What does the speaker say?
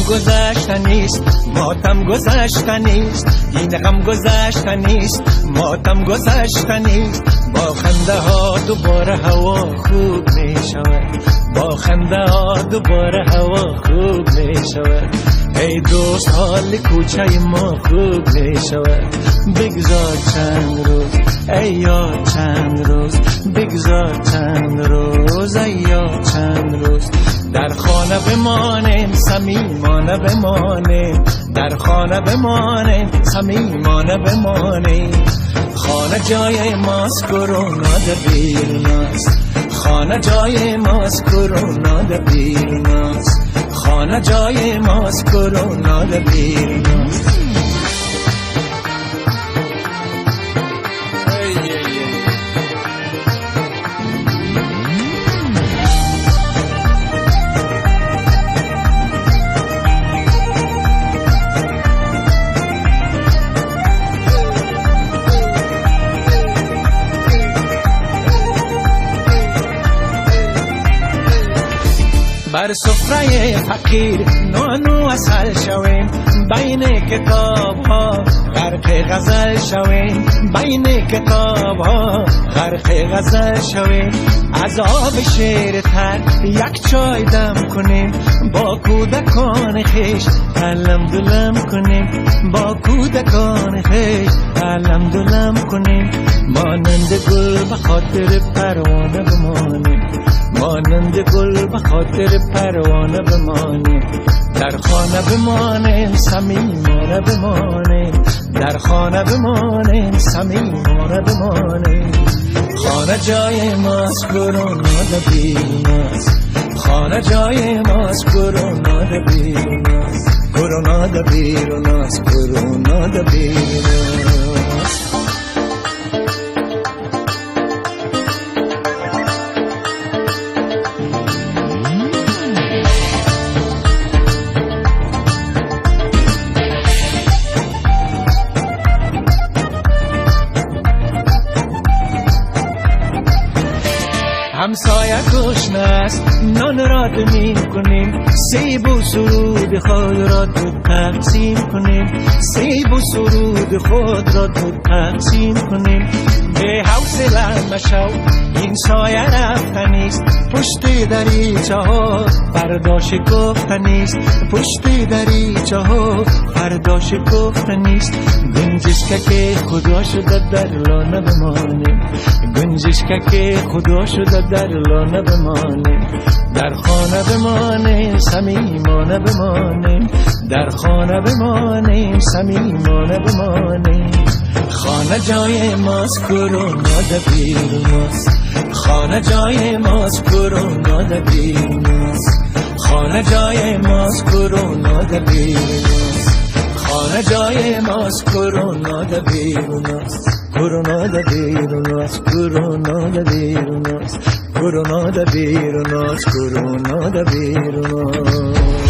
گذشتنیست، ماتم گذشتنیست، این غم گذشتنیست، ماتم گذشتنیست. با خنده ها دوباره هوا خوب می شود، با خنده ها دوباره هوا خوب می شود. ای دوست حال کوچه ما خوب می شود. بگذار چند روز ای یار، چند روز بگذار چند روز ای یار، چند روز در خانه بمانیم، صمیمانه بمانیم، در خانه بمانیم، صمیمانه بمانیم. خانه جای ماست، کرونا در بیرونست، خانه جای ماست، کرونا در بیرونست، خانه جای ماست، کرونا در بیرونست. بر سفره فقیر نان و عسل شویم، بین کتاب ها غرق غزل شویم، بین کتاب ها غرق غزل شویم. از آب شیر تر یک چای دم کنیم، با کودکان خیش علم دلم کنیم، با کودکان خیش علم دلم کنیم. مانند گل به خاطر پروانه بمانیم، مانند گل به خاطر پروانه بمانیم. در خانه بمانیم، صمیمانه بمانیم، در خانه بمانیم، صمیمانه بمانیم. خانه جای ماست، کرونا در بیرونست، خانه جای ماست، کرونا در بیرونست، کرونا در بیرونست، کرونا در بیرونست. همسایه گشنه است، نان را دمی کنیم، سیب و سرود خود را دو تقسیم کنیم، سیب و سرود خود را دو تقسیم کنیم. به حوصله مشو این سایه رفتنیست، پشت دریچه ها فردا شکفتنیست، پشت دریچه ها فردا شکفتنیست. گنجشکه که خدا شده در لانه بمانیم، گنجشکه که خدا شده در لانه بمانیم. در خانه بمانیم، صمیمانه بمانیم، در خانه بمانیم، صمیمانه بمانیم. خانه جای ماست، کرونا در بیرونست، خانه جای ماست، کرونا در بیرونست، خانه جای ماست، کرونا در بیرونست، خانه جای ماست، کرونا در بیرونست، کرونا در بیرونست، کرونا در بیرونست، کرونا در بیرونست، کرونا در بیرونست.